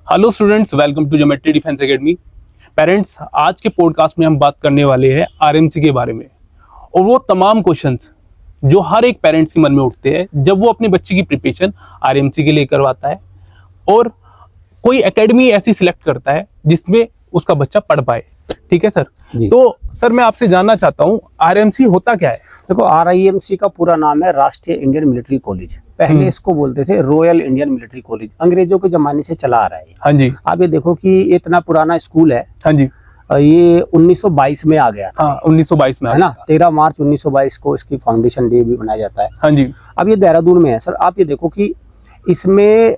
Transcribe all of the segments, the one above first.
Hello students, welcome to geometry defence academy. Parents, आज के podcast में हम बात करने वाले हैं आरएमसी के बारे में और वो तमाम क्वेश्चंस जो हर एक पेरेंट्स के मन में उठते हैं जब वो अपने बच्चे की प्रिपरेशन आरएमसी के लिए करवाता है और कोई एकेडमी ऐसी सिलेक्ट करता है जिसमें उसका बच्चा पढ़ पाए। ठीक है सर, तो सर मैं आपसे जानना चाहता हूँ आरएमसी होता क्या है? देखो, आरआईएमसी का पूरा नाम है राष्ट्रीय इंडियन मिलिट्री कॉलेज। पहले इसको बोलते थे रॉयल इंडियन मिलिट्री कॉलेज, अंग्रेजों के जमाने से चला आ रहा है। हाँ जी। आप ये देखो कि इतना पुराना स्कूल है। हाँ जी। ये 1922 में आ गया था। हाँ, 1922 में है ना। 13 मार्च 1922 को इसकी फाउंडेशन डे भी मनाया जाता है। हाँ जी। अब ये देहरादून में है सर। आप ये देखो कि इसमें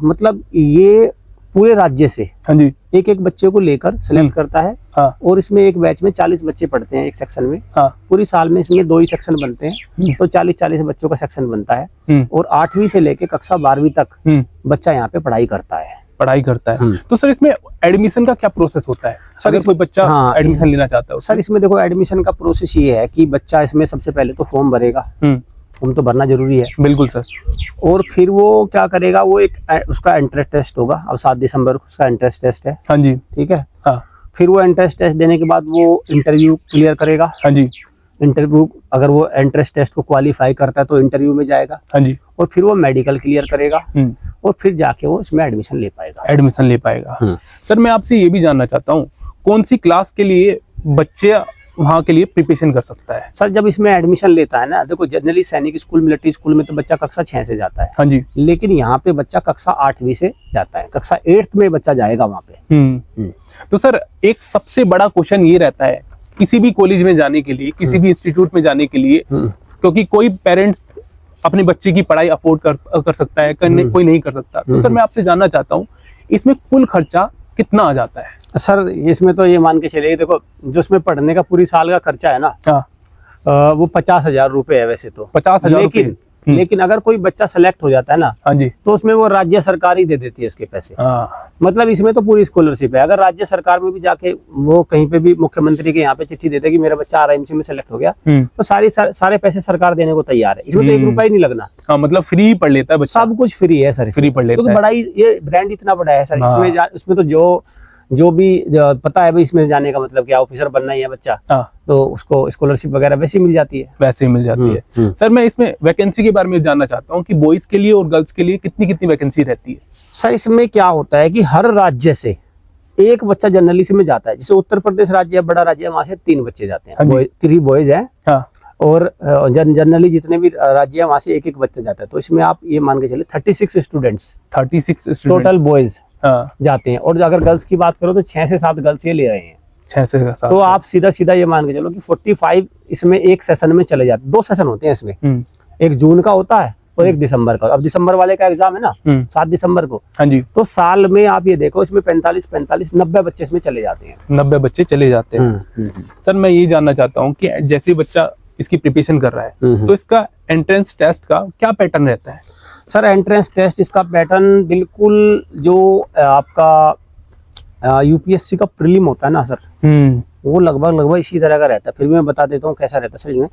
मतलब ये पूरे राज्य से हाँ जी एक एक बच्चे को लेकर सिलेक्ट करता है। हाँ। और इसमें एक बैच में 40 बच्चे पढ़ते हैं एक सेक्शन में। हाँ। पूरी साल में इसमें 2 ही सेक्शन बनते हैं, तो 40-40 बच्चों का सेक्शन बनता है। और 8वीं से लेके कक्षा 12वीं तक बच्चा यहाँ पे पढ़ाई करता है। तो सर इसमें एडमिशन का क्या प्रोसेस होता है? सर अगर कोई बच्चा एडमिशन लेना चाहता है सर, इसमें देखो एडमिशन का प्रोसेस ये है कि बच्चा इसमें सबसे पहले तो फॉर्म भरेगा। फॉर्म तो भरना जरूरी है। बिल्कुल सर। और फिर वो क्या करेगा, वो एक उसका एंट्रेंस टेस्ट होगा। अब 7 दिसंबर को उसका एंट्रेंस टेस्ट है। हाँ जी। ठीक है। हाँ। फिर वो एंट्रेंस टेस्ट देने के बाद वो इंटरव्यू क्लियर करेगा। हाँ जी। इंटरव्यू, अगर वो एंट्रेंस टेस्ट को क्वालिफाई करता है तो इंटरव्यू में जाएगा। हाँ जी। और फिर वो मेडिकल क्लियर करेगा और फिर जाके वो इसमें एडमिशन ले पाएगा। सर मैं आपसे ये भी जानना चाहता हूँ, कौन सी क्लास के लिए बच्चे वहाँ के लिए प्रिपरेशन कर सकता है? सर जब इसमें एडमिशन लेता है ना, देखो जनरली सैनिक स्कूल, मिलिट्री स्कूल में तो बच्चा कक्षा 6 से जाता है। हाँ जी। लेकिन यहाँ पे बच्चा कक्षा 8वीं से जाता है, कक्षा 8th में बच्चा जाएगा वहाँ पे। तो सर एक सबसे बड़ा क्वेश्चन ये रहता है किसी भी कॉलेज में जाने के लिए, किसी भी इंस्टीट्यूट में जाने के लिए, क्योंकि कोई पेरेंट्स अपने बच्चे की पढ़ाई अफोर्ड कर सकता है, कोई नहीं कर सकता। तो सर मैं आपसे जानना चाहता हूँ इसमें कुल खर्चा कितना आ जाता है? सर इसमें तो ये मान के चलिए, देखो जो इसमें पढ़ने का पूरी साल का खर्चा है ना, वो 50,000 रुपए है वैसे तो। 50,000। लेकिन अगर कोई बच्चा सेलेक्ट हो जाता है ना, हाँ जी, तो उसमें वो राज्य सरकार ही दे देती है उसके पैसे। मतलब इसमें तो पूरी स्कॉलरशिप है। अगर राज्य सरकार में भी जाके वो कहीं पे भी मुख्यमंत्री के यहाँ पे चिट्ठी देते कि मेरा बच्चा आरआईएमसी में सेलेक्ट हो गया, तो सारे पैसे सरकार देने को तैयार है। इसमें तो 1 रुपया ही नहीं लगना। हाँ, मतलब फ्री पढ़ लेता है बच्चा। सब कुछ फ्री है सर, फ्री पढ़ लेता है। तो बड़ा ही ये ब्रांड इतना बड़ा है सर। इसमें तो जो भी पता है भाई इसमें जाने का मतलब क्या, ऑफिसर बनना ही है बच्चा, तो उसको स्कॉलरशिप वगैरह वैसे ही मिल जाती है। सर मैं इसमें वैकेंसी के बारे में जानना चाहता हूँ कि बॉयज के लिए और गर्ल्स के लिए कितनी वैकेंसी रहती है? सर इसमें क्या होता है कि हर राज्य से एक बच्चा जनरली से में जाता है। जैसे उत्तर प्रदेश राज्य है, बड़ा राज्य है, वहां से 3 बच्चे जाते हैं। 3 बॉयज है। और जनरली जितने भी राज्य है वहां से एक बच्चा जाता है। तो इसमें आप ये मान के चले 36 स्टूडेंट्स टोटल बॉयज जाते हैं। और अगर गर्ल्स की बात करो तो 6 से 7 गर्ल्स ये ले रहे हैं। 6 से 7। तो आप सीधा ये मान के चलो कि 45 इसमें एक सेशन में चले जाते हैं। 2 सेशन होते हैं इसमें, एक जून का होता है और 1 दिसंबर का। अब दिसंबर वाले का एग्जाम है ना 7 दिसंबर को। हाँ जी। तो साल में आप ये देखो इसमें 90 बच्चे इसमें चले जाते हैं। 90 बच्चे चले जाते हैं। सर मैं ये जानना चाहता हूँ कि जैसे बच्चा इसकी प्रिपरेशन कर रहा है तो इसका एंट्रेंस टेस्ट का क्या पैटर्न रहता है? सर एंट्रेंस टेस्ट इसका पैटर्न बिल्कुल जो आपका यूपीएससी का प्रीलिम होता है ना सर, वो लगभग इसी तरह का रहता है। फिर भी मैं बता देता हूँ कैसा रहता है सर।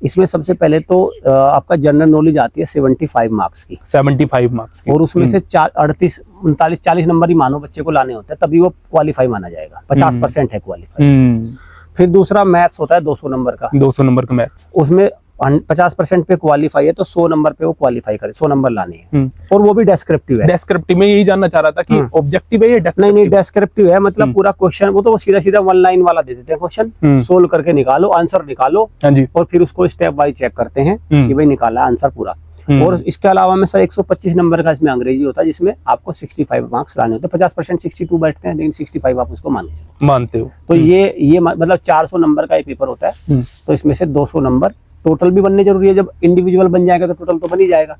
इसमें सबसे पहले तो आपका जनरल नॉलेज आती है 75 मार्क्स की। 75 मार्क्स की। और उसमें से 38, 39, 40 नंबर ही मानो बच्चे को लाने होते हैं, तभी वो क्वालिफाई माना जाएगा। 50% है क्वालिफाई। फिर दूसरा मैथ्स होता है 200 नंबर का। 200 नंबर का मैथ्स। उसमें 50% पे क्वालिफाई है, तो 100 नंबर पे वो क्वालिफाई करे, 100 नंबर लाने हैं। और वो भी डेस्क्रिप्टिव है। डेस्क्रिप्टिव में यही जानना चाह रहा था कि ऑब्जेक्टिव है या नहीं, डेस्क्रिप्टिव है। मतलब पूरा क्वेश्चन वो तो सीधा 1 लाइन वाला दे देते हैं। क्वेश्चन सोल्व करके निकालो, आंसर निकालो। और फिर उसको स्टेप बाय चेक करते हैं कि भाई निकाला आंसर पूरा। और इसके अलावा में सर 125 नंबर का इसमें अंग्रेजी होता है, जिसमें आपको 65 मार्क्स लाने होते हैं। 50% 62 बैठते हैं, लेकिन 65 आप उसको मानते हो। तो ये मतलब 400 नंबर का ये पेपर होता है। तो इसमें से 200 नंबर टोटल भी बनने जरूरी है। जब इंडिविजुअल बन जाएगा तो टोटल तो बन ही जाएगा।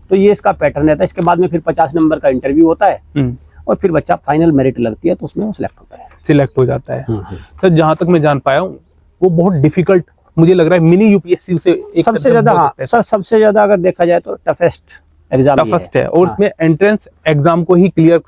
तो ये इसका पैटर्न रहता है। इसके बाद में फिर 50 नंबर का इंटरव्यू होता है और फिर बच्चा फाइनल मेरिट लगती है तो उसमें वो सिलेक्ट हो जाता है। सर जहां तक मैं जान पाया हूँ वो बहुत डिफिकल्ट मुझे लग रहा है मिनी यूपीएससी से सबसे ज्यादा। सर सबसे ज्यादा अगर देखा जाए तो टफेस्ट एग्जाम है। और उसमें एंट्रेंस एग्जाम को ही क्लियर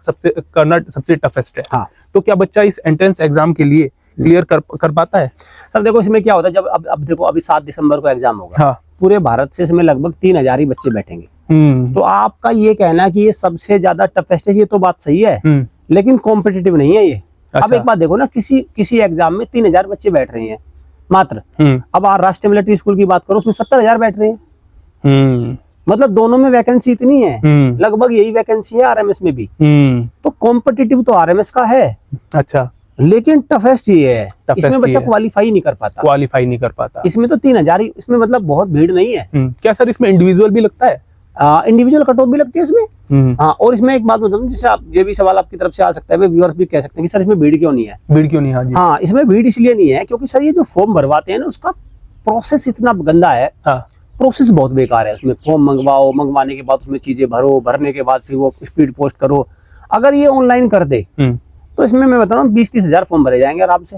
करना सबसे टफेस्ट है। तो क्या बच्चा इस एंट्रेंस एग्जाम के लिए क्लियर कर पाता है? सर देखो इसमें क्या होता है, जब अब देखो अभी 7 दिसंबर को एग्जाम होगा। पूरे भारत से इसमें लगभग 3000 ही बच्चे बैठेंगे। तो आपका ये कहना है कि ये सबसे ज्यादा टफेस्ट है, ये तो बात सही है, लेकिन कॉम्पिटिटिव नहीं है ये। अब एक बात देखो ना, किसी एग्जाम में 3000 बच्चे बैठ रहे हैं मात्र। अब राष्ट्रीय मिलिट्री स्कूल की बात करो, उसमें 70,000 बैठ रहे हैं। मतलब दोनों में वैकेंसी इतनी है, लगभग यही वैकेंसी है आरएमएस में भी। तो कॉम्पिटिटिव तो आरएमएस का है, अच्छा, लेकिन टफेस्ट ये है, इसमें बच्चा क्वालिफाई नहीं कर पाता। इसमें तो 3000 ही, इसमें मतलब बहुत भीड़ नहीं है। क्या सर इसमें इंडिविजुअल भी लगता है? इंडिविजुअल कट ऑफ भी लगती है इसमें। हाँ, और इसमें एक बात बता दूं, जैसे आप, ये भी सवाल आपकी तरफ से आ सकता है, व्यूअर्स भी कह सकते हैं कि सर इसमें भीड़ क्यों नहीं है। हाँ, इसमें भीड़ इसलिए नहीं है क्योंकि सर ये जो फॉर्म भरवाते हैं ना, उसका प्रोसेस इतना गंदा है। प्रोसेस बहुत बेकार है। उसमें फॉर्म मंगवाओ, मंगवाने के बाद उसमें चीजें भरो, भरने के बाद फिर वो स्पीड पोस्ट करो। अगर ये ऑनलाइन कर दे तो इसमें मैं बता रहा हूँ 20-30 हजार फॉर्म भरे जाएंगे आराम से।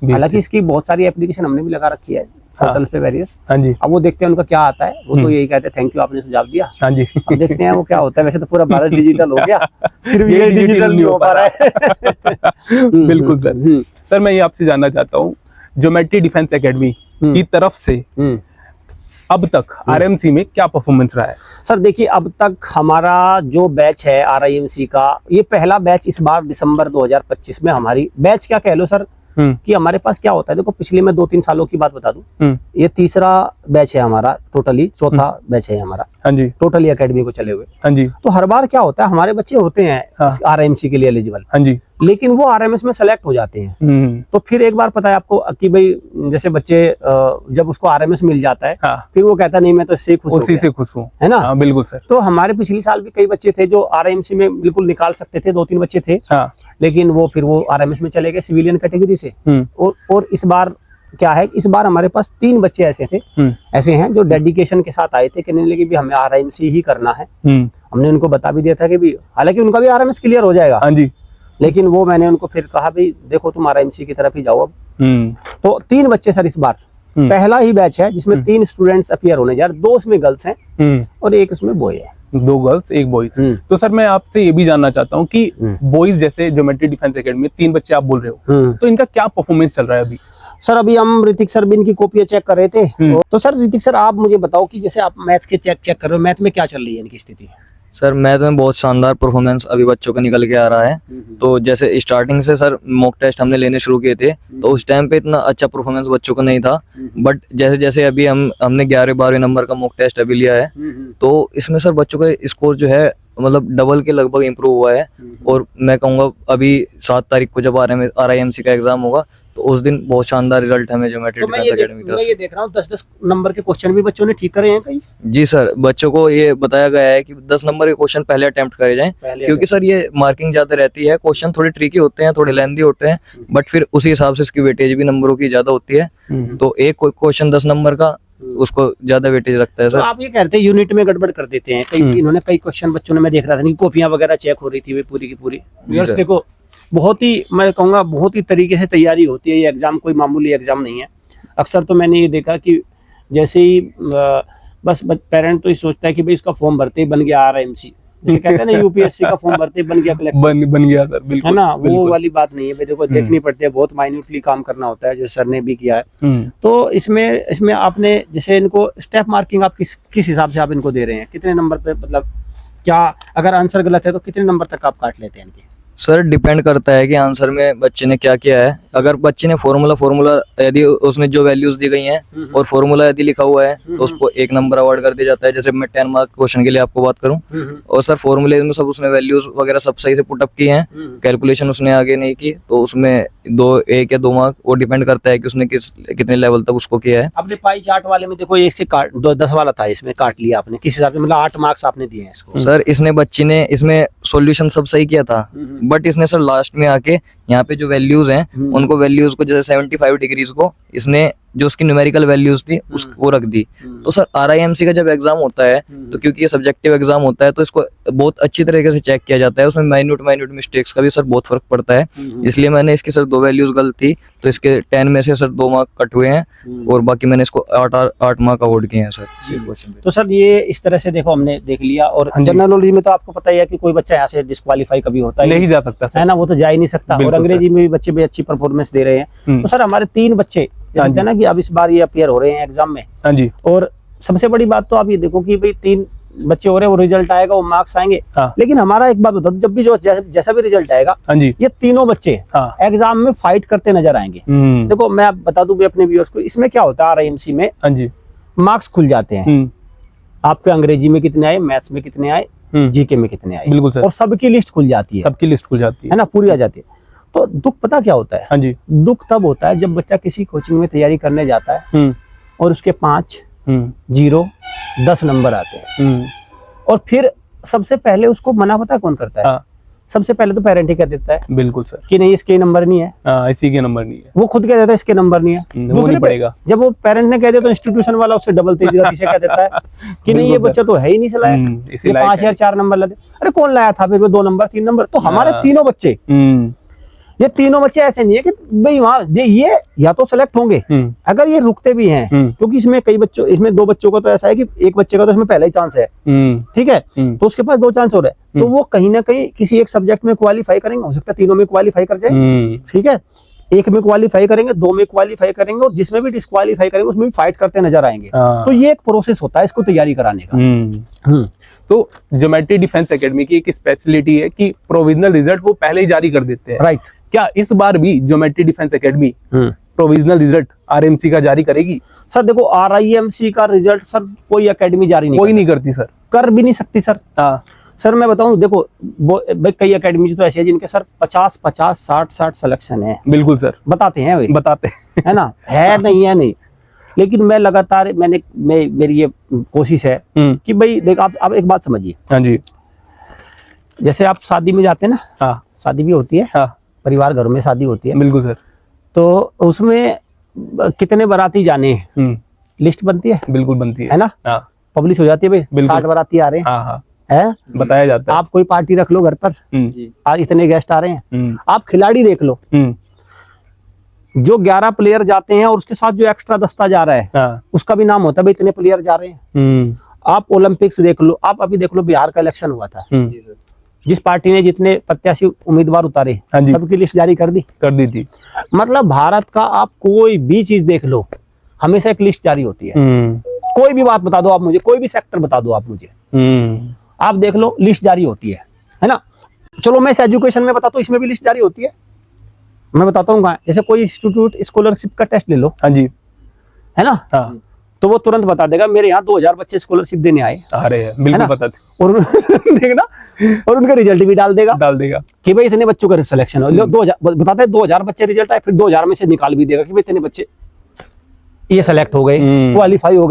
हालांकि इसकी बहुत सारी एप्लीकेशन हमने भी लगा रखी है पोर्टल पे वेरियस। हाँ जी। अब वो देखते हैं उनका क्या आता है, वो तो यही कहते हैं थैंक यू आपने सुझाव दिया। हाँ जी। अब देखते हैं वो क्या होता है। वैसे तो पूरा भारत डिजिटल हो गया, सिर्फ ये डिजिटल नहीं हो पा रहा है। बिल्कुल सर। सर मैं ये आपसे जानना चाहता हूँ, ज्योमेट्री डिफेंस एकेडमी की तरफ से अब तक आरएमसी में क्या परफॉर्मेंस रहा है? सर देखिए, अब तक हमारा जो बैच है आरआईएमसी का, ये पहला बैच इस बार दिसंबर 2025 में हमारी बैच, क्या कह लो सर कि हमारे पास क्या होता है, देखो पिछले मैं 2-3 सालों की बात बता दूं, ये तीसरा बैच है हमारा, टोटली चौथा बैच है हमारा। हाँ जी। टोटली एकेडमी को चले हुए। हाँ जी। तो हर बार क्या होता है, हमारे बच्चे होते हैं आरआईएमसी के लिए एलिजिबल। हाँ जी। लेकिन वो आरएमएस में सेलेक्ट हो जाते हैं। तो फिर एक बार पता है आपको कि भाई जैसे बच्चे जब उसको आरएमएस मिल जाता है, फिर वो कहता नहीं मैं तो इससे खुश हूँ, है ना। बिल्कुल सर। तो हमारे पिछले साल भी कई बच्चे थे जो आरआईएमसी में बिल्कुल निकाल सकते थे, 2-3 बच्चे थे, लेकिन वो फिर वो आरएमएस में चले गए सिविलियन कैटेगरी से। और इस बार क्या है, इस बार हमारे पास 3 बच्चे ऐसे हैं जो डेडिकेशन के साथ आए थे, कहने लगे भी हमें आरआईएमसी ही करना है। हमने उनको बता भी दिया था कि भी, हालांकि उनका भी आरएमएस क्लियर हो जाएगा। हाँ जी। लेकिन वो मैंने उनको फिर कहा भी देखो तुम आरआईएमसी की तरफ ही जाओ अब। तो 3 बच्चे सर इस बार पहला ही बैच है जिसमें 3 स्टूडेंट्स अपीयर होने जा रहे, 2 उसमें गर्ल्स हैं और 1 उसमें बॉय है। 2 गर्ल्स 1 बॉयज। तो सर मैं आपसे ये भी जानना चाहता हूँ कि बॉयज जैसे ज्योमेट्री डिफेंस एकेडमी में 3 बच्चे आप बोल रहे हो, तो इनका क्या परफॉर्मेंस चल रहा है अभी? सर अभी हम ऋतिक सर भी इनकी कॉपियां चेक कर रहे थे। तो सर ऋतिक सर आप मुझे बताओ कि जैसे आप मैथ के चेक कर रहे हो, मैथ में क्या चल रही है इनकी स्थिति? सर मैथ में बहुत शानदार परफॉर्मेंस अभी बच्चों का निकल के आ रहा है। तो जैसे स्टार्टिंग से सर मॉक टेस्ट हमने लेने शुरू किए थे, तो उस टाइम पे इतना अच्छा परफॉर्मेंस बच्चों का नहीं था, बट जैसे जैसे अभी हमने 11-12 नंबर का मॉक टेस्ट अभी लिया है, तो इसमें सर बच्चों का स्कोर जो है मतलब डबल के लगभग इम्प्रूव हुआ है। और मैं कहूँगा अभी 7 तारीख को जब आरआईएमसी का एग्जाम होगा तो उस दिन बहुत शानदार रिजल्ट हमें ज्योमेट्री डिफेंस एकेडमी की तरफ से। मैं ये देख रहा हूँ 10-10 नंबर के क्वेश्चन भी बच्चों ने ठीक करे हैं कहीं। जी सर, बच्चों को ये बताया गया है कि 10 नंबर के क्वेश्चन पहले अटेम्प्ट करे जाएं, क्योंकि सर ये मार्किंग ज्यादा रहती है, क्वेश्चन थोड़े ट्रिकी होते हैं, थोड़े लेंथी होते हैं, बट फिर उसी हिसाब से इसकी वेटेज भी नंबरों की ज्यादा होती है। तो एक क्वेश्चन 10 नंबर का, उसको ज्यादा वेटेज रखता है सर। तो आप ये कहते हैं यूनिट में गड़बड़ कर देते हैं इन्होंने कई क्वेश्चन बच्चों ने, मैं देख रहा था कॉपियां वगैरह चेक हो रही थी, वे पूरी की पूरी। देखो बहुत ही, मैं कहूँगा बहुत ही तरीके से तैयारी होती है, ये एग्जाम कोई मामूली एग्जाम नहीं है। अक्सर तो मैंने ये देखा कि जैसे ही बस पेरेंट तो ये सोचता है कि भाई इसका फॉर्म भरते ही बन गया आरआईएमसी, जैसे कहते हैं ना यूपीएससी का फॉर्म भरते बन गया कलेक्टर, बन गया सर, बिल्कुल, है ना। वो वाली बात नहीं है भाई, देखो देखनी पड़ती है, बहुत माइन्यूटली काम करना होता है, जो सर ने भी किया है। तो इसमें आपने जैसे इनको स्टेप मार्किंग आप किस हिसाब से आप इनको दे रहे हैं, कितने नंबर पे, मतलब क्या अगर आंसर गलत है तो कितने नंबर तक आप काट लेते हैं इनके? सर डिपेंड करता है कि आंसर में बच्चे ने क्या किया है। अगर बच्चे ने फॉर्मूला यदि उसने जो वैल्यूज दी गई हैं और फॉर्मूला यदि लिखा हुआ है तो उसको 1 नंबर अवार्ड कर दिया जाता है। जैसे मैं 10 मार्क क्वेश्चन के लिए आपको बात करूं, और सर फॉर्मूले में सब उसने वैल्यूज वगैरह सब सही से पुटअप किए हैं, कैलकुलेशन उसने आगे नहीं की, तो उसमें 1 या 2 मार्क, वो डिपेंड करता है कि उसने कितने लेवल तक उसको किया है। आपने पाई चार्ट वाले में देखो, एक से 10 वाला था, इसमें काट लिया आपने, किस हिसाब से, मतलब 8 मार्क्स आपने दिए हैं इसको। सर इसने बच्ची ने इसमें सॉल्यूशन सब सही किया था, बट इसने सर लास्ट में आके यहाँ पे जो वैल्यूज हैं उनको वैल्यूज को जैसे 75 डिग्रीज को इसने जो उसकी न्यूमेरिकल वैल्यूज थी वो रख दी। तो सर आरआईएमसी का जब एग्जाम होता है तो क्योंकि ये सब्जेक्टिव एग्जाम होता है तो इसको बहुत अच्छी तरीके से चेक किया जाता है, उसमें माइन्यूट मिस्टेक्स का भी सर बहुत फर्क पड़ता है। इसलिए मैंने इसकी सर 2 वैल्यूज गलत थी, तो इसके 10 में से सर 2 मार्क कट हुए हैं और बाकी मैंने इसको 8 मार्क अवार्ड किए हैं सर। तो सर ये इस तरह से देखो हमने देख लिया। और जनरल नॉलेज में तो आपको पता ही है कि कोई बच्चा यहाँ से डिस्क्वालीफाई कभी होता नहीं जा सकता है ना, वो तो जा ही नहीं सकता। और अंग्रेजी में भी बच्चे भी अच्छी परफॉर्मेंस दे रहे हैं। तो सर हमारे 3 बच्चे ना कि अब इस बार ये अपीयर हो रहे हैं एग्जाम में। हाँ जी। और सबसे बड़ी बात तो आप ये देखो कि भाई 3 बच्चे हो रहे हैं, वो रिजल्ट आएगा, वो मार्क्स आएंगे। हाँ। लेकिन हमारा एक बात बता दो, जब भी जो जैसा भी रिजल्ट आएगा, हाँ जी, ये तीनों बच्चे हाँ। एग्जाम में फाइट करते नजर आएंगे। देखो मैं आप बता दूं भी अपने व्यूअर्स को, इसमें क्या होता है आरआईएमसी में, हाँ जी, मार्क्स खुल जाते हैं। आपके अंग्रेजी में कितने आए, मैथ्स में कितने आए, जीके में कितने आए, बिल्कुल सर, और सबकी लिस्ट खुल जाती है, सबकी लिस्ट खुल जाती है ना, पूरी आ जाती है। तो दुख पता क्या होता है? हाँ जी, दुख तब होता है जब बच्चा किसी कोचिंग में तैयारी करने जाता है और उसके 5, 0, 10 नंबर आते हैं, और फिर सबसे पहले उसको मना पता कौन करता है? हाँ। सबसे पहले तो पेरेंट ही कह देता है बिल्कुल सर कि नहीं इसके नंबर नहीं है, हाँ, इसी के नंबर नहीं है, वो खुद कह देता है इसके नंबर नहीं है, वो दूसरे नहीं पड़ेगा। जब वो पेरेंट ने कह दिया तो इंस्टीट्यूशन वाला उससे डबल तेजी गति से कह देता है कि नहीं ये बिल्कुल बच्चा तो है ही नहीं लायक, इसी ये लायक 5 या 4 नंबर लाते। अरे कौन लाया था फिर वो 2 नंबर 3 नंबर? तो हमारे हाँ। तीनों बच्चे, ये तीनों बच्चे ऐसे नहीं है कि भाई वहाँ ये या तो सेलेक्ट होंगे, अगर ये रुकते भी हैं, क्योंकि इसमें कई बच्चों, इसमें 2 बच्चों का तो ऐसा है कि एक बच्चे का तो इसमें पहला ही चांस है, ठीक है, तो उसके पास 2 चांस हो रहे हैं, तो वो कहीं ना कहीं किसी एक सब्जेक्ट में क्वालिफाई करेंगे, हो सकता है तीनों में क्वालिफाई कर जाए, ठीक है, एक में क्वालिफाई करेंगे, 2 में क्वालिफाई करेंगे, और जिसमें भी डिस्क्वालीफाई करेंगे उसमें भी फाइट करते नजर आएंगे। तो ये एक प्रोसेस होता है इसको तैयारी कराने का। तो ज्योमेट्री डिफेंस एकेडमी की एक स्पेशलिटी है कि प्रोविजनल रिजल्ट वो पहले ही जारी कर देते हैं। राइट। क्या इस बार भी geometry defence academy provisional result RMC का जारी करेगी? सर देखो आरआईएमसी का रिजल्ट सर कोई एकेडमी जारी नहीं, कोई नहीं करती सर, कर भी नहीं सकती सर। हाँ सर मैं बताऊं, देखो कई एकेडमी तो ऐसी है जिनके सर 50, 60 सिलेक्शन है। बिल्कुल सर, बताते हैं भाई, बताते है ना, है नहीं है नहीं, लेकिन मैं लगातार मेरी ये कोशिश है कि भाई देख आप एक बात समझिए। हाँ जी, जैसे आप शादी में जाते हैं ना, हाँ शादी भी होती है, हाँ परिवार घरों में शादी होती है, बिल्कुल सर, तो उसमें कितने बाराती जाने हैं, लिस्ट बनती है, बिल्कुल बनती है ना, हाँ पब्लिश हो जाती है भाई 60 बाराती आ रहे हैं, हाँ हाँ, है बताया जाता है। आप कोई पार्टी रख लो घर पर, आज इतने गेस्ट आ रहे हैं, आप खिलाड़ी देख लो, जो 11 प्लेयर जाते हैं और उसके साथ जो एक्स्ट्रा दस्ता जा रहा है, हाँ। उसका भी नाम होता है भाई इतने प्लेयर जा रहे हैं। आप ओलंपिक्स देख लो, आप अभी देख लो बिहार का इलेक्शन हुआ था, जिस पार्टी ने जितने प्रत्याशी उम्मीदवार उतारे, हाँ जी, सबकी लिस्ट जारी कर दी थी। मतलब भारत का आप कोई भी चीज देख लो, हमेशा एक लिस्ट जारी होती है। कोई भी बात बता दो आप मुझे, कोई भी सेक्टर बता दो आप मुझे, आप देख लो लिस्ट जारी होती है ना। चलो मैं इस एजुकेशन में बताता हूँ, इसमें भी लिस्ट जारी होती है। मैं बताता हूँ, जैसे कोई इंस्टीट्यूट स्कॉलरशिप का टेस्ट ले लो, हाँ जी, है ना, हाँ, तो वो तुरंत बता देगा मेरे यहाँ 2000 बच्चे स्कॉलरशिप देने आए, अरे बिल्कुल बताते, और देखना, और उनका रिजल्ट भी डाल देगा कि भाई इतने बच्चों का सिलेक्शन हो, 2000 बताते हैं, 2000 बच्चे रिजल्ट आए, फिर 2000 में से निकाल भी देगा कि भाई इतने बच्चे ये सेलेक्ट हो गए, क्वालिफाई हो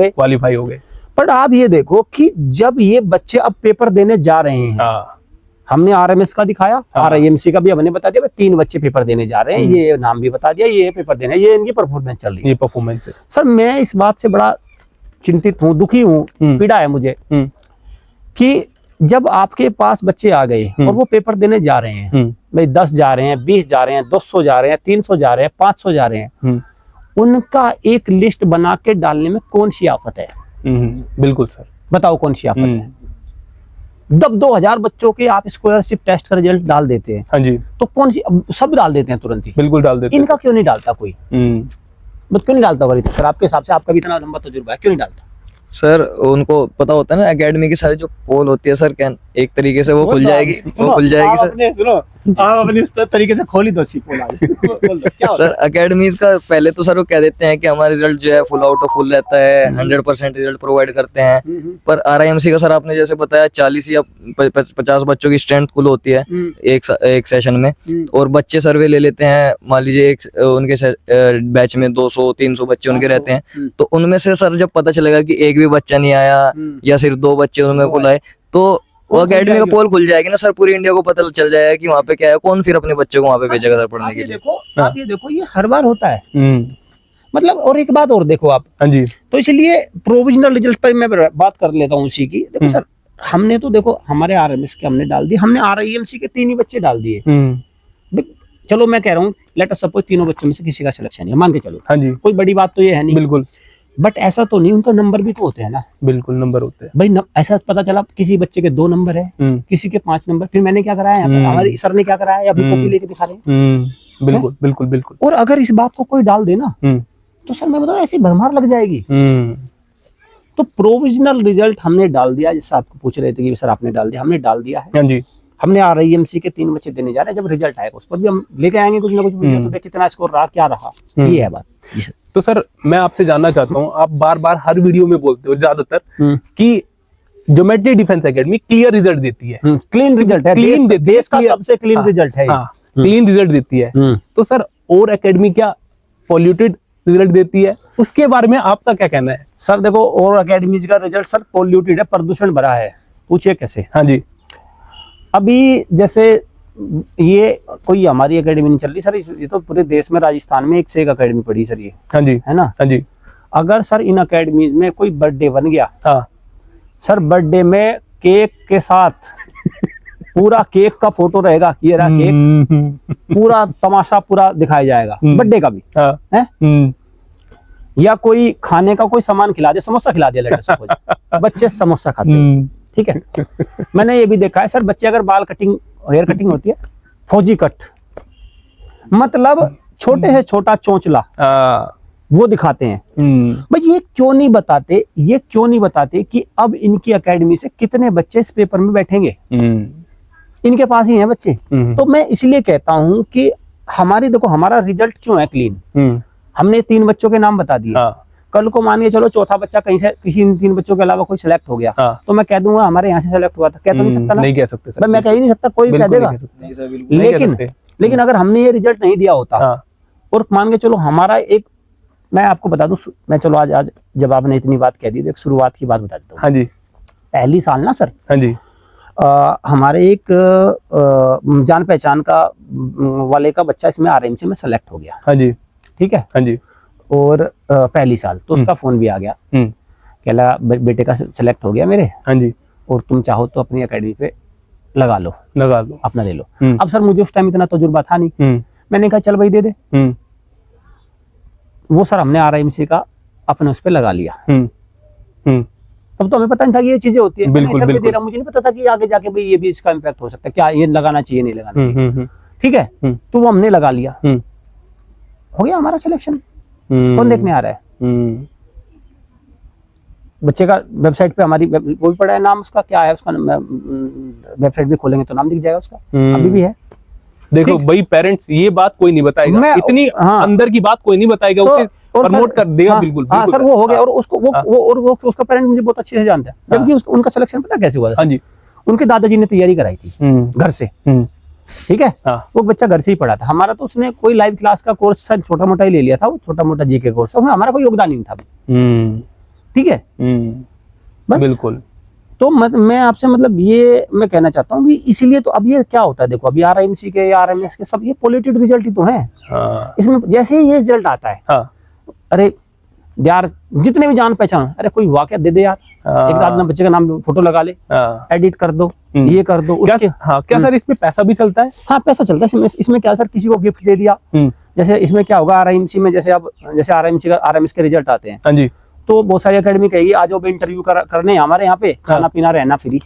गए। पर आप ये देखो कि जब ये बच्चे अब पेपर देने जा रहे हैं, हमने आरएमएस का दिखाया, आरआईएमसी का भी हमने बता दिया, 3 बच्चे पेपर देने जा रहे हैं, ये नाम भी बता दिया, ये पेपर देने, ये इनकी परफॉर्मेंस चल रही है, ये परफॉर्मेंस है। सर मैं इस बात से बड़ा चिंतित हूँ, दुखी हूँ, पीड़ा है मुझे कि जब आपके पास बच्चे आ गए और वो पेपर देने जा रहे हैं, भाई 10 जा रहे हैं, 20 जा रहे हैं, 200 जा रहे हैं, 300 जा रहे हैं, 500 जा रहे हैं, उनका एक लिस्ट बना के डालने में कौन सी आफत है? बिल्कुल सर, बताओ कौन सी आफत है? जब 2000 बच्चों के आप स्कॉलरशिप टेस्ट का रिजल्ट डाल देते हैं, हाँ जी, तो कौन सी, सब डाल देते हैं तुरंत ही, बिल्कुल डाल देते हैं। इनका क्यों नहीं डालता कोई? क्यों नहीं डालता होगा सर, आपके हिसाब से, आपका भी इतना लंबा तजुर्बा है, क्यों नहीं डालता? सर उनको पता होता है ना, एकेडमी की सारी जो पोल होती है सर, क्या एक तरीके से वो खुल जाएगी, सर। सुनो आप अपने इस तरीके से खोली दो क्या सर एकेडमीज का पहले तो सर वो कह देते हैं कि हमारा रिजल्ट जो है फुल आउट ऑफ फुल रहता है, 100% रिजल्ट प्रोवाइड करते हैं। पर आरआईएमसी का सर आपने जैसे बताया 40 या 50 बच्चों की स्ट्रेंथ कुल होती है एक सेशन में, और बच्चे सर्वे ले लेते हैं, मान लीजिए उनके बैच में 200-300 बच्चे उनके रहते हैं, तो उनमें से सर जब पता चलेगा कि एक भी बच्चा नहीं आया या सिर्फ 2 बच्चे उनमें कुल आए, तो वो एकेडमी का पोल खुल जाएगी ना सर, पूरी इंडिया को पता चल जाएगा कि वहाँ पे क्या है, कौन फिर अपने बच्चे को वहाँ पे भेजेगा सर पढ़ने के लिए। आप ये देखो ये हर बार होता है, मतलब। और एक बात और देखो आप, हाँ जी, तो इसलिए प्रोविजनल रिजल्ट पर मैं बात कर लेता हूँ उसी की। देखो सर, हमने तो देखो हमारे आरएमएस के हमने डाल दिए, हमने आरआईएमसी के 3 ही बच्चे डाल दिए। चलो मैं कह रहा हूँ लेट अस सपोज तीनों बच्चों में से किसी का सिलेक्शन है, मान के चलो, हाँ जी, कोई बड़ी बात तो ये है नहीं, बिल्कुल। बट ऐसा तो नहीं, उनका नंबर भी तो होते हैं ना, बिल्कुल नंबर होते हैं भाई। ऐसा पता चला किसी बच्चे के 2 नंबर है, किसी के 5 नंबर, फिर मैंने क्या कराया, हमारे सर ने क्या कराया, अभी कॉपी लेके दिखा रहे हैं। बिल्कुल बिल्कुल बिल्कुल। और अगर इस बात को कोई डाल देना, तो सर मैं बताऊं ऐसी भरमार लग जाएगी। तो प्रोविजनल रिजल्ट हमने डाल दिया, जैसे आपको पूछ रहे थे कि सर आपने डाल दिया, हमने डाल दिया है। हाँ जी। हमने RIMC के 3 बच्चे देने जा रहे हैं, जब रिजल्ट आएगा उस पर भी हम लेके आएंगे कुछ ना कुछ वीडियो, तो देख कितना स्कोर रहा, क्या रहा, ये है बात। जी सर। तो सर मैं आपसे जानना चाहता हूँ, आप बार बार हर वीडियो में बोलते हो ज्यादातर कि geometry defence academy clear result देती है, क्लीन रिजल्ट है, क्लीन देश का सबसे क्लीन रिजल्ट है, क्लीन रिजल्ट देती है। तो सर और एकेडमी क्या पॉल्यूटेड रिजल्ट देती है, उसके बारे में आपका क्या कहना है? सर देखो, और एकेडमीज का रिजल्ट सर पॉल्यूटेड है, प्रदूषण भरा है। पूछिए कैसे? हाँ जी। अभी जैसे ये कोई हमारी एकेडमी नहीं चल रही सर, ये तो पूरे देश में राजस्थान में एक से एक एकेडमी पड़ी सर, ये हाँ जी, है ना। हाँ जी। अगर सर इन एकेडमीज में कोई बर्थडे बन गया, हाँ सर बर्थडे में केक के साथ पूरा केक का फोटो रहेगा, ये रहा केक, पूरा तमाशा पूरा दिखाया जाएगा बर्थडे का भी, है। या कोई खाने का कोई सामान खिला दे, समोसा खिला दिया लड़के बच्चे समोसा खाते हैं, ठीक है। मैंने ये भी देखा है सर, बच्चे अगर बाल कटिंग, हेयर कटिंग होती है, फौजी कट, मतलब छोटे से छोटा चोंचला वो दिखाते हैं। भाई ये क्यों नहीं बताते, ये क्यों नहीं बताते कि अब इनकी एकेडमी से कितने बच्चे इस पेपर में बैठेंगे, इनके पास ही हैं बच्चे। तो मैं इसलिए कहता हूं कि हमारी देखो, हमारा रिजल्ट क्यों है क्लीन, हमने 3 बच्चों के नाम बता दिए। कल को मान के चलो चौथा बच्चा कहीं से, किसी इन 3 बच्चों के अलावा कोई सिलेक्ट हो गया, तो मैं कह दूंगा हमारे यहाँ से सिलेक्ट हुआ था, कह तो नहीं सकता ना? नहीं कह सकते सर, मैं कह ही नहीं सकता, कोई कह देगा। लेकिन अगर हमने ये रिजल्ट नहीं दिया होता, और मान के चलो हमारा एक, मैं आपको बता दूं, मैं चलो आज जब आपने इतनी बात कह दी, तो एक शुरुआत की बात बता देता हूँ। हाँ जी। पहली साल ना सर, हाँ जी, हमारे एक जान पहचान का वाले का बच्चा इसमें RIMC में सेलेक्ट हो गया। हाँ जी, ठीक है। हाँ जी। और पहली साल तो उसका फोन भी आ गया, कहला बेटे का सेलेक्ट हो गया मेरे, हाँ जी, और तुम चाहो तो अपनी एकेडमी पे लगा लो, अपना ले लो। अब सर मुझे उस टाइम इतना तजुर्बा था नहीं, मैंने कहा चल भाई दे दे। वो सर हमने RIMC का अपने उस पे लगा लिया। तब तो हमें पता नहीं था कि ये चीजें होती है, बिल्कुल, बिल्कुल। दे रहा, मुझे नहीं पता था कि आगे जाके भाई ये भी इसका इम्पैक्ट हो सकता है, क्या ये लगाना चाहिए नहीं लगाना चाहिए, ठीक है। तो वो हमने लगा लिया, हो गया हमारा सिलेक्शन। कौन देखने आ रहा है? बच्चे का वेबसाइट पे हमारी वो भी पड़ा है, नाम उसका क्या है, उसका वेबसाइट भी खोलेंगे तो नाम दिख जाएगा उसका, अभी भी है। देखो भाई पेरेंट्स, ये बात कोई नहीं बताएगा, इतनी अंदर की बात कोई नहीं बताएगा, उसे प्रमोट कर देगा। बिल्कुल सर, वो हो गया। और उसको वो उसका पेरेंट मुझे बहुत अच्छे से जानता है, जबकि उनका सिलेक्शन पता कैसे हुआ था? हाँ जी, उनके दादाजी ने तैयारी कराई थी घर से, ठीक है। वो बच्चा घर से ही पढ़ा था। हमारा तो उसने कोई लाइव क्लास का कोर्स सर छोटा मोटा ही ले लिया था, वो छोटा मोटा GK कोर्स, उसमें हमारा कोई योगदान नहीं था, ठीक है। बस बिल्कुल। तो मैं आपसे मतलब ये मैं कहना चाहता हूँ कि इसीलिए तो अब ये क्या होता है, देखो अभी RIMC के या RMS के सब ये पॉल्यूटेड रिजल्ट ही तो है। इसमें जैसे ही ये रिजल्ट आता है, अरे यार जितने भी जान पहचान, अरे कोई हुआ क्या, दे दे यार, एक आदमी बच्चे का नाम फोटो लगा ले, एडिट कर दो, ये कर दो, उसके। क्या सर इसमें पैसा भी चलता है? हाँ पैसा चलता है इसमें। क्या सर, किसी को गिफ्ट दे दिया, जैसे इसमें क्या होगा RIMC में, जैसे अब जैसे RIMC का RMS के रिजल्ट आते हैं, हाँ जी, तो बहुत सारी एकेडमी कहेगी आज वो इंटरव्यू करने हमारे यहाँ पे, खाना पीना रहना फ्री।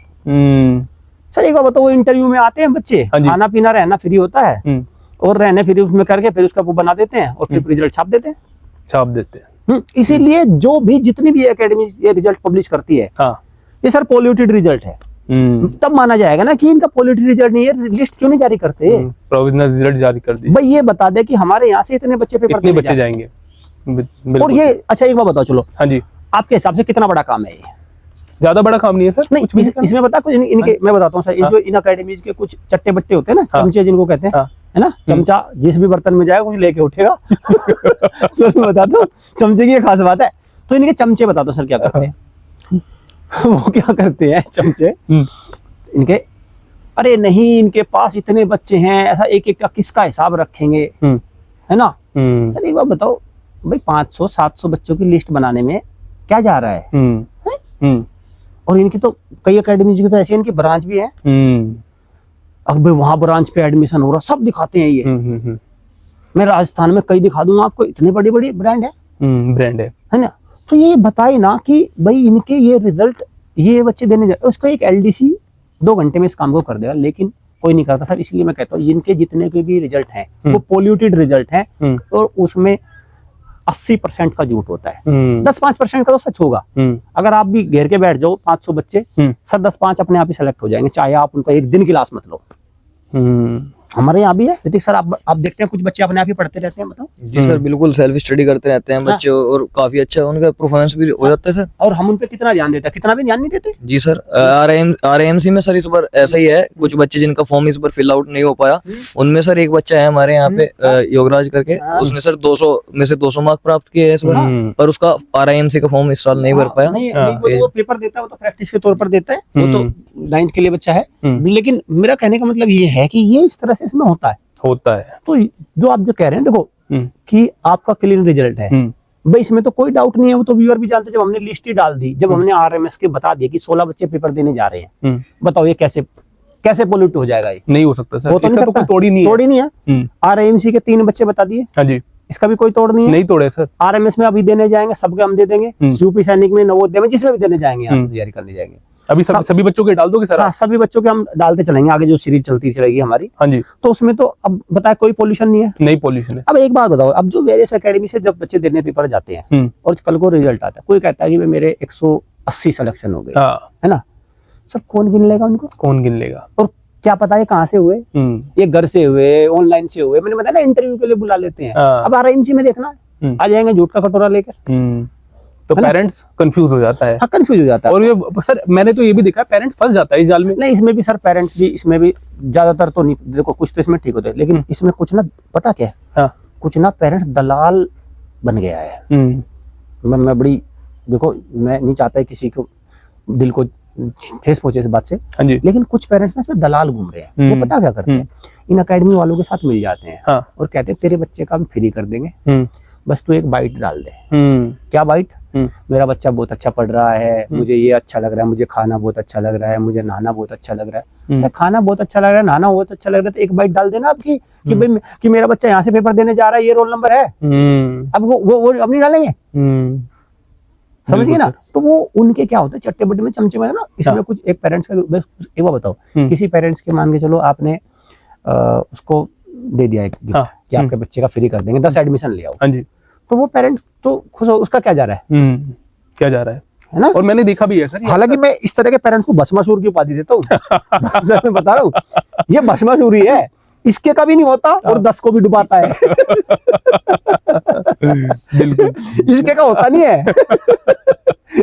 सर एक बार बताओ, वो इंटरव्यू में आते हैं बच्चे, खाना पीना रहना फ्री होता है, और रहने फ्री उसमें करके फिर उसका वो बना देते हैं, और फिर रिजल्ट छाप देते हैं। इसीलिए जो भी जितनी भी एकेडमी ये रिजल्ट पब्लिश करती है, ये सर पॉल्यूटेड रिजल्ट है, तब माना जाएगा ना कि इनका पॉल्यूटेड रिजल्ट नहीं है। लिस्ट क्यों नहीं जारी करते? प्रोविजनल रिजल्ट जारी कर दी भाई, ये बता दे कि हमारे यहाँ से इतने बच्चे पेपर इतने बच्चे जाएंगे। और ये अच्छा एक बार बताओ, चलो हाँ जी, आपके हिसाब से कितना बड़ा काम है ये? ज्यादा बड़ा काम नहीं है सर। नहीं, इसमें बता कुछ इनके, मैं बताता हूँ सर, जो इन अकेडमीज के कुछ चट्टे बट्टे होते हैं ना, चमचे जिनको कहते हैं, है ना, चमचा जिस भी बर्तन में जाएगा कुछ लेके उठेगा। सर मैं बताता हूँ, चमचे की खास बात है। तो इनके चमचे बता दो सर क्या करते हैं। वो क्या करते हैं चमचे इनके, अरे नहीं इनके पास इतने बच्चे हैं, ऐसा एक एक का किसका हिसाब रखेंगे, है ना। सर एक बार बताओ भाई, 500-700 बच्चों की लिस्ट बनाने में क्या जा रहा है? और इनकी तो कई एकेडमीज की तो ऐसी इनकी ब्रांच भी है, अब भाई वहां ब्रांच पे एडमिशन हो रहा, सब दिखाते हैं ये। मैं राजस्थान में कई दिखा दूंगा आपको, इतनी बड़ी बड़ी ब्रांड है ना। तो ये बताए ना कि भाई इनके ये रिजल्ट ये बच्चे देने जाए, उसको एक LDC 2 घंटे में इस काम को कर देगा, लेकिन कोई नहीं करता सर। इसलिए मैं कहता हूँ इनके जितने के भी रिजल्ट हैं वो पॉल्यूटेड रिजल्ट हैं, और उसमें 80% का झूठ होता है, हम्म 10-5% का तो सच होगा। अगर आप भी घेर के बैठ जाओ 500 बच्चे, सर 10-5 अपने आप ही सेलेक्ट हो जाएंगे, चाहे आप उनको एक दिन की क्लास मत लो। हमारे यहाँ भी है ऋतिक सर, आप देखते हैं कुछ बच्चे अपने आप ही पढ़ते रहते हैं, बताओ। जी सर, बिल्कुल सेल्फ स्टडी करते रहते हैं बच्चे, और काफी अच्छा उनका परफॉर्मेंस भी हो जाता है सर। और हम उन पे कितना ध्यान देते हैं, कितना भी ध्यान नहीं देते। जी सर, आरएएमसी में सर इस बार ऐसा ही है, कुछ बच्चे जिनका फॉर्म इस बार फिल आउट नहीं हो पाया, उनमें सर एक बच्चा है हमारे यहाँ पे योगराज करके, उसने सर 200 में से 200 मार्क प्राप्त किए हैं इस बार, पर उसका आरआईएमसी का फॉर्म इस साल नहीं भर पाया। नहीं, वो पेपर देता है, वो तो प्रैक्टिस के तौर पर देता है, वो तो 9th के लिए बच्चा है। लेकिन मेरा कहने का मतलब ये है कि ये इस तरह से इसमें होता है। तो जो आप जो कह रहे हैं, देखो कि आपका क्लीन रिजल्ट है भाई, इसमें तो कोई डाउट नहीं है, वो तो व्यूअर भी जानते हैं। जब हमने लिस्ट ही डाल दी, जब हमने आरएमएस के बता दिया कि 16 बच्चे पेपर देने जा रहे हैं, बताओ ये कैसे पोल्यूट हो जाएगा? ये नहीं हो सकता सर, वो तो इसका तो कोई तोड़ ही नहीं है। आरएमसी के 3 बच्चे बता दिए, हाँ जी, इसका भी कोई तोड़ नहीं है। नहीं तोड़े सर। आरएमएस में अभी देने जाएंगे, सबके हम दे देंगे, यूपी सैनिक में, नवोदय में, जिसमें भी देने जाएंगे, यहाँ से तैयारी करने जाएंगे। अभी सभी बच्चों के डाल दोगे सर? हाँ, सभी बच्चों के हम डालते चलेंगे, आगे जो सीरीज चलती चलेगी हमारी। हाँ जी। तो उसमें तो अब बताए कोई पोल्यूशन नहीं है, नहीं पोल्यूशन है। अब एक बात बताओ, अब जो वेरियस एकेडमी से जब बच्चे देने पेपर जाते हैं और कल को रिजल्ट आता है, कोई कहता है कि मेरे 180 सिलेक्शन हो गए, है ना, सर कौन गिन लेगा उनको? कौन गिन लेगा? और क्या पता है कहाँ से हुए, ये घर से हुए, ऑनलाइन से हुए, मैंने बताया ना इंटरव्यू के लिए बुला लेते हैं। अब आरएमसी में देखना आ जाएंगे झूठ का कटोरा लेकर, तो पेरेंट्स कंफ्यूज हो जाता है। हाँ, कंफ्यूज हो जाता है। और ये सर मैंने तो ये भी देखा है, पेरेंट्स फंस जाता है इस जाल में। नहीं, इसमें भी सर पेरेंट्स भी, इसमें भी ज्यादातर तो नहीं, देखो कुछ तो इसमें ठीक होते हैं, लेकिन इसमें कुछ ना, पता क्या है, कुछ ना पेरेंट्स दलाल बन गया है। मैं बड़ी, देखो मैं नहीं चाहता किसी को दिल को ठेस पहुंचे इस बात से, लेकिन कुछ पेरेंट्स ना इसमें दलाल घूम रहे हैं। वो पता क्या करते हैं, इन एकेडमी वालों के साथ मिल जाते हैं और कहते हैं तेरे बच्चे का हम फ्री कर देंगे, बस तू एक बाइट डाल दे। क्या बाइट? मेरा बच्चा बहुत अच्छा पढ़ रहा है, मुझे ये अच्छा लग रहा है, मुझे खाना बहुत अच्छा लग रहा है, मुझे नहाना बहुत अच्छा लग रहा है। खाना बहुत अच्छा लग रहा है, नहाना बहुत अच्छा लग रहा है, तो एक बाइट डाल देना आपकी कि भाई कि मेरा बच्चा यहाँ से पेपर देने जा रहा है, ये रोल नंबर है। अब वो अब नहीं डालेंगे, समझिए ना। तो वो उनके क्या होता है, चट्टे बट्टे में चमचे में ना, इसमें कुछ एक पेरेंट्स का, एक बार बताओ, किसी पेरेंट्स के मान के चलो आपने उसको दे दिया एक गिफ्ट कि आपके बच्चे का फ्री कर देंगे, 10 एडमिशन ले आओ। हाँ जी। तो वो पेरेंट्स तो खुश हो, उसका क्या जा रहा है, क्या जा रहा है ना। और मैंने देखा भी है सर, हालांकि मैं इस तरह के पेरेंट्स को भस्मासुर की उपाधि देता हूँ। मैं बता रहा हूँ, ये भस्मासुर ही है, इसके का भी नहीं होता और 10 को भी डुबाता है। बिल्कुल, इसके का होता नहीं है।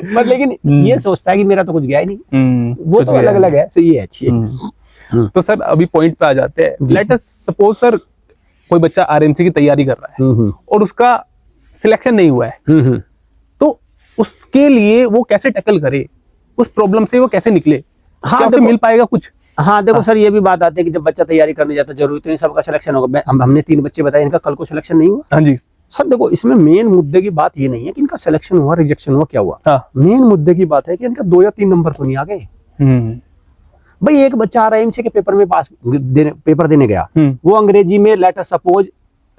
पर लेकिन ये सोचता है कि मेरा तो कुछ गया ही नहीं, वो तो अलग अलग है, सही है, अच्छी है। तो सर अभी पॉइंट पे आ जाते हैं। लेट अस सपोज सर कोई बच्चा आरएमसी की तैयारी कर रहा है और उसका सिलेक्शन नहीं हुआ है, तो उसके लिए वो कैसे टैकल करे, उस प्रॉब्लम से वो कैसे निकले? हाँ, क्या उसे मिल पाएगा कुछ? हाँ देखो सर, ये भी बात आती है कि जब बच्चा तैयारी करने जाता है, जरूरी तो नहीं सबका सिलेक्शन होगा। हमने 3 बच्चे बताए, इनका कल को सिलेक्शन नहीं हुआ। हाँ जी सर देखो, इसमें मेन मुद्दे की बात ये नहीं है कि इनका सिलेक्शन हुआ, रिजेक्शन हुआ, क्या हुआ। मेन मुद्दे की बात है कि इनका 2 या 3 नंबर तो नहीं आ गए। भाई एक बच्चा आरएमसी के पेपर में पेपर देने गया, वो अंग्रेजी में लेट अस सपोज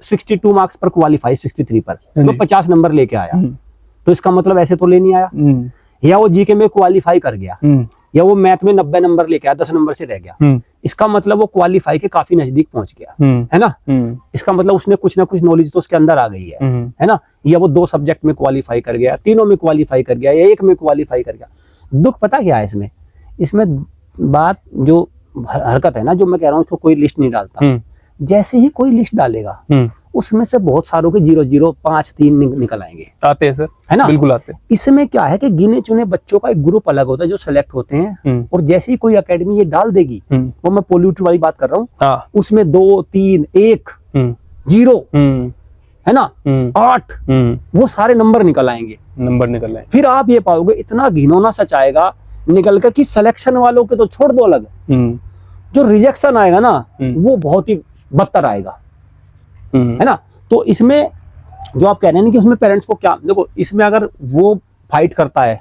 62 मार्क्स पर क्वालिफाई, 63 पर, तो 50 नंबर लेके आया, तो इसका मतलब ऐसे तो ले नहीं आया। या वो जीके में क्वालिफाई कर गया, या वो मैथ में 90 नंबर लेके आया, 10 नंबर से रह गया, इसका मतलब वो क्वालिफाई के काफी नजदीक पहुंच गया, है ना। इसका मतलब उसने कुछ ना कुछ नॉलेज तो उसके अंदर आ गई है ना। या वो 2 सब्जेक्ट में क्वालिफाई कर गया, 3 में क्वालिफाई कर गया, या 1 में क्वालिफाई कर गया। दुख पता क्या है इसमें बात जो हरकत है ना, जो मैं कह रहा हूँ, उसको कोई लिस्ट नहीं डालता। जैसे ही कोई लिस्ट डालेगा, उसमें से बहुत सारों के 0 0 5 3 निकल आएंगे। आते हैं सर, है ना, बिल्कुल आते हैं। इसमें क्या है कि गिने चुने बच्चों का एक ग्रुप अलग होता है जो सिलेक्ट होते हैं, और जैसे ही कोई एकेडमी ये डाल देगी, वो मैं पोल्यूट वाली बात कर रहा हूँ, उसमें 2 3 1 0 है ना, 8 वो सारे नंबर निकल आएंगे, फिर आप ये पाओगे इतना घिनौना सच आएगा निकल कर कि सिलेक्शन वालों के तो छोड़ दो अलग, जो रिजेक्शन आएगा ना वो बहुत ही बदतर आएगा, है ना। तो इसमें जो आप कह रहे हैं कि उसमें पेरेंट्स को क्या, देखो इसमें अगर वो फाइट करता है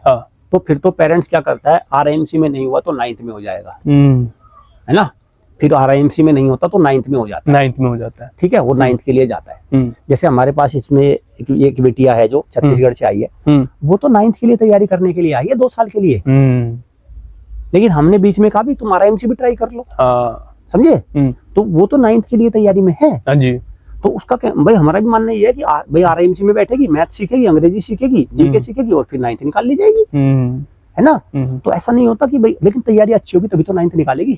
तो फिर तो पेरेंट्स क्या करता है, आरएमसी में नहीं हुआ तो 9th में हो जाएगा, है ना। फिर आरएमसी में नहीं होता तो 9th में हो जाता है, ठीक है, वो 9th के लिए जाता है। जैसे हमारे पास इसमें एक बेटिया है जो छत्तीसगढ़ से आई है, वो तो 9th के लिए तैयारी करने के लिए आई है 2 साल के लिए, लेकिन हमने बीच में कहा भी तुम आरएमसी भी ट्राई कर लो, समझे। तो वो तो 9th के लिए तैयारी में है। तो उसका क्या भाई, हमारा भी मानना ये है कि भाई आरआईएमसी में बैठेगी, मैथ सीखेगी, अंग्रेजी सीखेगी, जीके सीखेगी और फिर 9th निकाल ली जाएगी, है ना। तो ऐसा नहीं होता कि भाई, लेकिन तैयारी अच्छी होगी तभी तो 9th निकालेगी,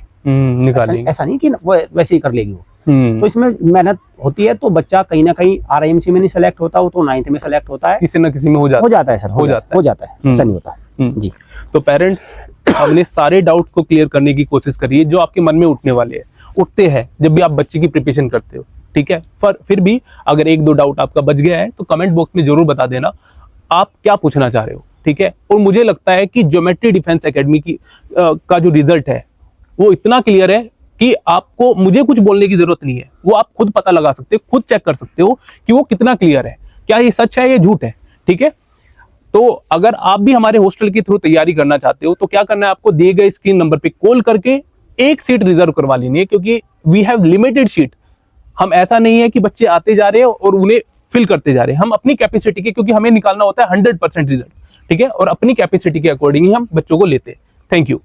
ऐसा नहीं कि वो वैसे ही कर लेगी वो। तो इसमें मेहनत होती है, तो बच्चा कहीं ना कहीं आरआईएमसी में नहीं सेलेक्ट होता, वो तो 9th में सेलेक्ट होता है, किसी ना किसी में हो जाता है सर, हो जाता है, ऐसा नहीं होता जी। तो पेरेंट्स, हमने सारे डाउट्स को क्लियर करने की कोशिश करी है जो आपके मन में उठते हैं जब भी आप बच्चे की प्रिपरेशन करते हो, ठीक है। फिर भी अगर 1-2 डाउट आपका बच गया है तो कमेंट बॉक्स में जरूर बता देना आप क्या पूछना चाह रहे हो, ठीक है। और मुझे लगता है कि ज्योमेट्री डिफेंस एकेडमी की का जो रिजल्ट है वो इतना क्लियर है कि आपको मुझे कुछ बोलने की जरूरत नहीं है, वो आप खुद पता लगा सकते हो, खुद चेक कर सकते हो कि वो कितना क्लियर है, क्या ये सच है या झूठ है, ठीक है। तो अगर आप भी हमारे हॉस्टल के थ्रू तैयारी करना चाहते हो तो क्या करना है, आपको दिए गए स्क्रीन नंबर पे कॉल करके एक सीट रिजर्व करवा लेनी है, क्योंकि वी हैव लिमिटेड सीट। हम ऐसा नहीं है कि बच्चे आते जा रहे हैं और उन्हें फिल करते जा रहे हैं, हम अपनी कैपेसिटी के, क्योंकि हमें निकालना होता है 100% रिजल्ट, ठीक है, और अपनी कैपेसिटी के अकॉर्डिंग ही हम बच्चों को लेते हैं। Thank you.